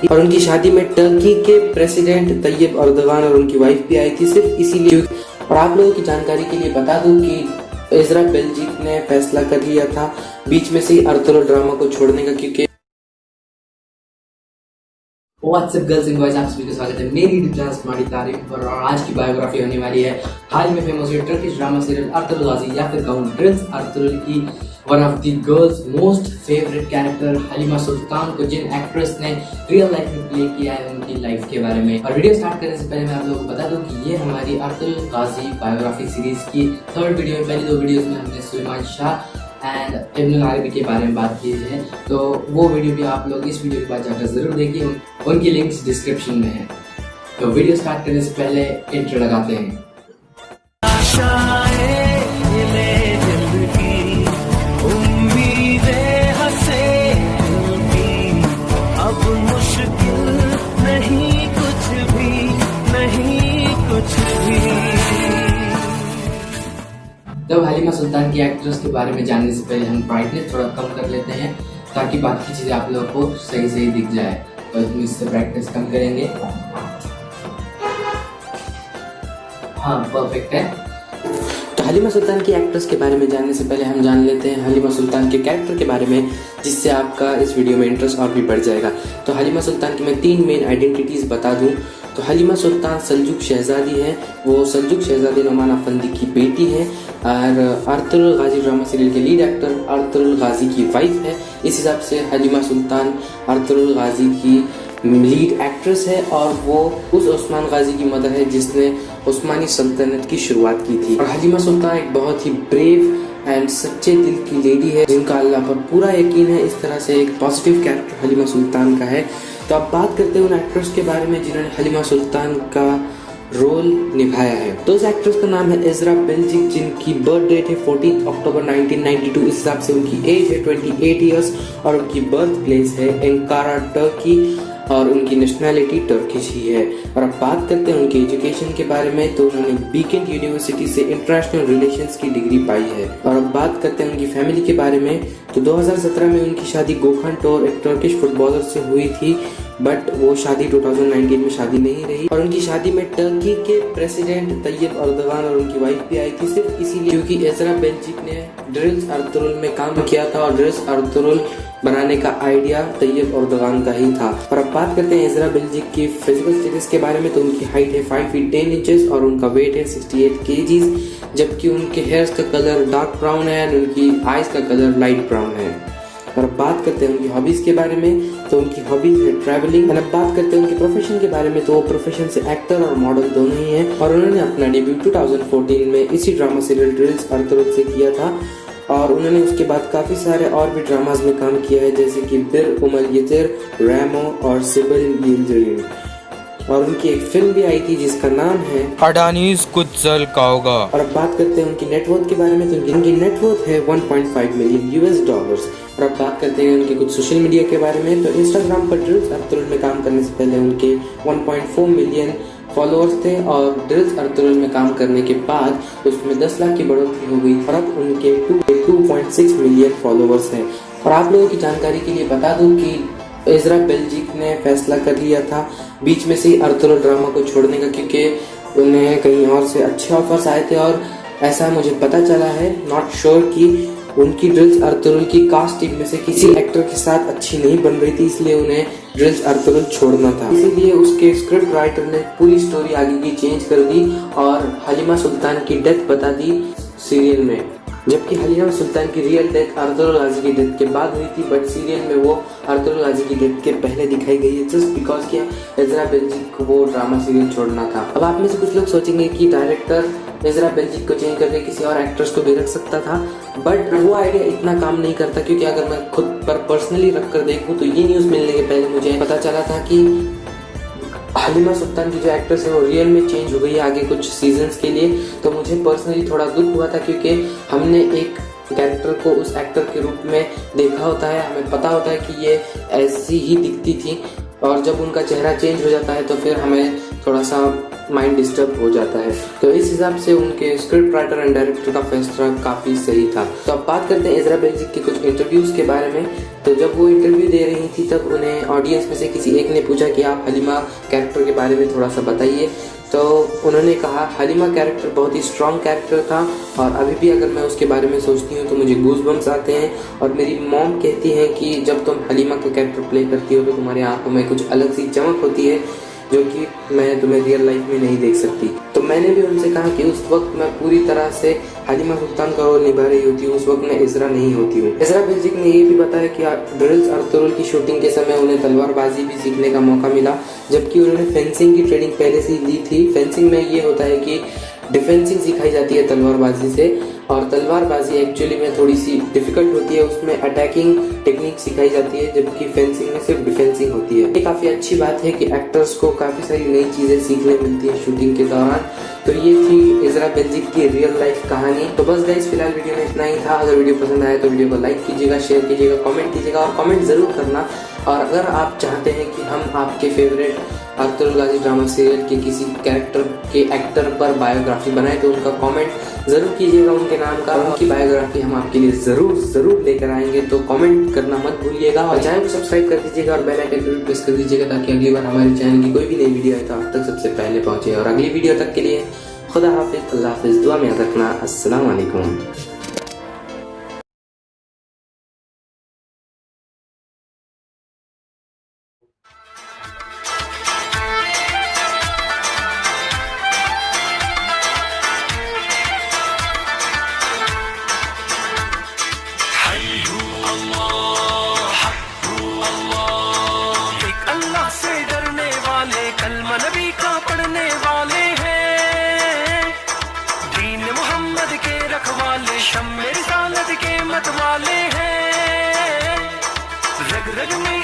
थी और उनकी शादी में टर्की के प्रेसिडेंट तैयब अर्दगान और उनकी वाइफ भी आई थी, सिर्फ इसीलिए। और आप लोगों की जानकारी के लिए बता दूं कि इज़रा बेल्जिक ने फैसला कर लिया था बीच में से ही अर्तुगरुल ड्रामा को छोड़ने का, क्योंकि व्हाट्सएप गर्ल्स एंड बॉयज, आप सभी का स्वागत है मेरी डिटेल्स तुम्हारी तारीफ पर। और आज की बायोग्राफी होने वाली है हाल ही में फेमस हुई Turkish drama serial Ertugrul Ghazi या फिर कहूँ ड्रिल्स अर्तुगरुल की one of the girls most favourite character Halime Sultan को जिन एक्ट्रेस ने रियल लाइफ में प्ले किया है उनकी लाइफ के बारे में। और वीडियो स्टार्ट करने से पहले मैं आप लोगों को बता दूं कि ये हमारी अर्तुगरुल गाजी बायोग्राफी सीरीज की थर्ड वीडियो है। पहली दो वीडियोस में हमने सुलेमान शाह एंड इब्न अरबी के बारे में बात की है, तो वो वीडियो भी आप लोग इस वीडियो के बाद जाकर जरूर देखिए, उनकी लिंक्स डिस्क्रिप्शन में है। तो वीडियो स्टार्ट करने से पहले इंट्रो लगाते हैं। अब मुश्किल नहीं कुछ भी, नहीं कुछ भी। तब हलीमा सुल्तान की एक्ट्रेस के बारे में जानने से पहले हम ब्राइटनेस थोड़ा कम कर लेते हैं ताकि बाकी चीज़ें आप लोगों को सही सही दिख जाए। तो हम इससे ब्राइटनेस कम करेंगे। हाँ, परफेक्ट है। तो हलीमा सुल्तान की एक्ट्रेस के बारे में जानने से पहले हम जान लेते हैं हलीमा सुल्तान के कैरेक्टर के बारे में, जिससे आपका इस वीडियो में इंटरेस्ट और भी बढ़ जाएगा। तो हलीमा सुल्तान की मैं 3 मेन आइडेंटिटीज़ बता दूं। तो हलीमा सुल्तान सल्जुक शहजादी है, वो सल्जुक शहजादी नोमान अफंदी की बेटी है और अर्तुगरुल गाजी ड्रामा सीरियल के लीड एक्टर अर्तुगरुल गाजी की वाइफ है। इस हिसाब से हलीमा सुल्तान अर्तुगरुल गाजी की लीड एक्ट्रेस है और वो उस उस्मान गाजी की मदर है जिसने उस्मानी सल्तनत की शुरुआत की थी। और हलीमा सुल्तान एक बहुत ही ब्रेव एंड सच्चे दिल की लेडी है जिनका अल्लाह पर पूरा यकीन है। इस तरह से एक पॉजिटिव कैरेक्टर हलीमा सुल्तान का है। तो अब बात करते हैं उन एक्ट्रेस के बारे में जिन्होंने हलीमा सुल्तान का रोल निभाया है। तो उस एक्ट्रेस का नाम है इज़रा बेल्जिक, जिनकी बर्थ डेट है 14 अक्टूबर 1992। इस हिसाब से उनकी एज है 28 ईयर्स और उनकी बर्थ प्लेस है एंकारा, टर्की और उनकी नेशनैलिटी टर्किश ही है। और अब बात करते हैं उनके एजुकेशन के बारे में। तो उन्होंने बीकेंट यूनिवर्सिटी से इंटरनेशनल रिलेशंस की डिग्री पाई है। और अब बात करते हैं उनकी फैमिली के बारे में। तो 2017 में उनकी शादी गोखान टोर एक टर्किश फुटबॉलर से हुई थी, बट वो शादी 2019 में शादी नहीं रही। और उनकी शादी में टर्की के प्रेसिडेंट तैयब अर्दगान और उनकी वाइफ भी आई थी, सिर्फ इसीलिए क्योंकि इज़रा बेल्जिक ने ड्रिल्स अर्तुगरुल में काम किया था और ड्रिल्स अर्तुगरुल बनाने का आइडिया तैयब अर्दगान का ही था। और अब बात करते हैं इज़रा बेल्जिक की फिजिकल स्टेटस के बारे में। तो उनकी हाइट है 5 फीट 10 इंचेस और उनका वेट है 68 kgs, जबकि उनके हेयर्स का कलर डार्क ब्राउन है और उनकी आईज का कलर लाइट ब्राउन है। और अब बात करते हैं उनकी हॉबीज के बारे में। तो उनकी हॉबीज है ट्रैवलिंग। और अब बात करते हैं उनके प्रोफेशन के बारे में। तो वो प्रोफेशन से एक्टर और मॉडल दोनों ही हैं और उन्होंने अपना डेब्यू 2014 में इसी ड्रामा सीरियल ड्रिल्स अर्तुगरुल से किया था। और उन्होंने उसके बाद काफी सारे और भी ड्रामाज में काम किया है, जैसे कि बिर उमल यतिर, रैमो और सिबिल यिल्दिरिम। और उनकी एक फिल्म भी आई थी जिसका नाम है अडानीज कुत्जल काओगा। और अब बात करते हैं उनकी नेटवर्थ के बारे में। तो उनकी नेटवर्थ है $1.5 मिलियन US। और अब बात करते हैं उनके कुछ सोशल मीडिया के बारे में। तो इंस्टाग्राम पर ड्रिल्स अर्तुगरुल में काम करने से पहले उनके 1.4 मिलियन फॉलोअर्स थे और ड्रिल्स अर्तुगरुल में काम करने के बाद उसमें 10 लाख की बढ़ोतरी हो गई और अब उनके 2.6 मिलियन फॉलोअर्स हैं। और आप लोगों की जानकारी के लिए बता दूं कि इज़रा बेल्जिक ने फैसला कर लिया था बीच में से ही अर्तुगरुल ड्रामा को छोड़ने का, क्योंकि उन्हें कहीं और से अच्छे ऑफर्स आए थे और ऐसा मुझे पता चला है, नॉट श्योर, कि उनकी ड्रिल्स अर्तुगरुल की कास्ट टीम में से किसी एक्टर के साथ अच्छी नहीं बन रही थी, इसलिए उन्हें ड्रिल्स अर्तुगरुल छोड़ना था। इसीलिए उसके स्क्रिप्ट राइटर ने पूरी स्टोरी आगे की चेंज कर दी और हलीमा सुल्तान की डेथ बता दी सीरियल में, जबकि हलीमा सुल्तान की रियल डेथ अर्तुगरुल गाजी की डेथ के बाद हुई थी, बट सीरियल में वो अर्तुगरुल गाजी की डेथ के पहले दिखाई गई है, जस्ट बिकॉज कि इज़रा बेल्जिक को वो ड्रामा सीरियल छोड़ना था। अब आप में से कुछ लोग सोचेंगे कि डायरेक्टर इज़रा बेल्जिक को चेंज करके किसी और एक्ट्रेस को भी रख सकता था, बट वो आइडिया इतना काम नहीं करता, क्योंकि अगर मैं खुद पर पर्सनली रख कर देखूँ तो ये न्यूज़ मिलने के पहले मुझे पता चला था कि हलीमा सुल्तान की जो एक्ट्रेस है वो रियल में चेंज हो गई है आगे कुछ सीजन्स के लिए। तो मुझे पर्सनली थोड़ा दुख हुआ था, क्योंकि हमने एक कैरेक्टर को उस एक्टर के रूप में देखा होता है, हमें पता होता है कि ये ऐसी ही दिखती थी, और जब उनका चेहरा चेंज हो जाता है तो फिर हमें थोड़ा सा माइंड डिस्टर्ब हो जाता है। तो इस हिसाब से उनके स्क्रिप्ट राइटर एंड डायरेक्टर का फैसला काफ़ी सही था। तो अब बात करते हैं इज़रा बेल्जिक के कुछ इंटरव्यूज़ के बारे में। तो जब वो इंटरव्यू दे रही थी तब उन्हें ऑडियंस में से किसी एक ने पूछा कि आप हलीमा कैरेक्टर के बारे में थोड़ा सा बताइए। तो उन्होंने कहा हलीमा कैरेक्टर बहुत ही स्ट्रॉन्ग कैरेक्टर था और अभी भी अगर मैं उसके बारे में सोचती हूँ तो मुझे गूज़बम्स आते हैं। और मेरी मॉम कहती है कि जब तुम हलीमा का कैरेक्टर प्ले करती हो तो तुम्हारी आंखों में कुछ अलग सी चमक होती है जो कि मैं तुम्हें रियल लाइफ में नहीं देख सकती। तो मैंने भी उनसे कहा कि उस वक्त मैं पूरी तरह से हलीमा सुल्तान का रोल निभा रही होती हूँ, उस वक्त मैं इज़रा नहीं होती हूँ। इज़रा बेल्जिक ने ये भी बताया कि ड्रिल्स अर्तुगरुल की शूटिंग के समय उन्हें तलवारबाजी भी सीखने का मौका मिला, जबकि उन्होंने फेंसिंग की ट्रेनिंग पहले से ही ली थी। फेंसिंग में ये होता है कि डिफेंसिंग सिखाई जाती है तलवारबाजी से, और तलवारबाजी एक्चुअली में थोड़ी सी डिफिकल्ट होती है, उसमें अटैकिंग टेक्निक सिखाई जाती है, जबकि फेंसिंग में सिर्फ डिफेंसिंग होती है। ये काफ़ी अच्छी बात है कि एक्टर्स को काफ़ी सारी नई चीज़ें सीखने मिलती हैं शूटिंग के दौरान। तो ये थी इज़रा बेल्जिक की रियल लाइफ कहानी। तो बस गाइस फिलहाल वीडियो में इतना ही था। अगर वीडियो पसंद आया तो वीडियो को लाइक कीजिएगा, शेयर कीजिएगा, कमेंट कीजिएगा और कमेंट ज़रूर करना। और अगर आप चाहते हैं कि हम आपके फेवरेट अर्तुगरुल गाजी ड्रामा सीरियल के किसी कैरेक्टर के एक्टर पर बायोग्राफी बनाए तो उनका कमेंट ज़रूर कीजिएगा उनके नाम का, उनकी बायोग्राफी हम आपके लिए ज़रूर लेकर आएंगे। तो कमेंट करना मत भूलिएगा और चैनल को सब्सक्राइब कर दीजिएगा और बेल आइकन पर प्रेस कर दीजिएगा ताकि अगली बार हमारे चैनल की कोई भी नई वीडियो आए तो आप तक सबसे पहले पहुँचे। और अगली वीडियो तक के लिए खुदा हाफिज़, अल्लाह हाफिज़, दुआ में याद रखना। अस्सलाम वालेकुम। अल्लाह से डरने वाले कलमा नबी का पढ़ने वाले हैं, दीन मोहम्मद के रखवाले, शम्मे रिसालत के मत वाले हैं, रग रग में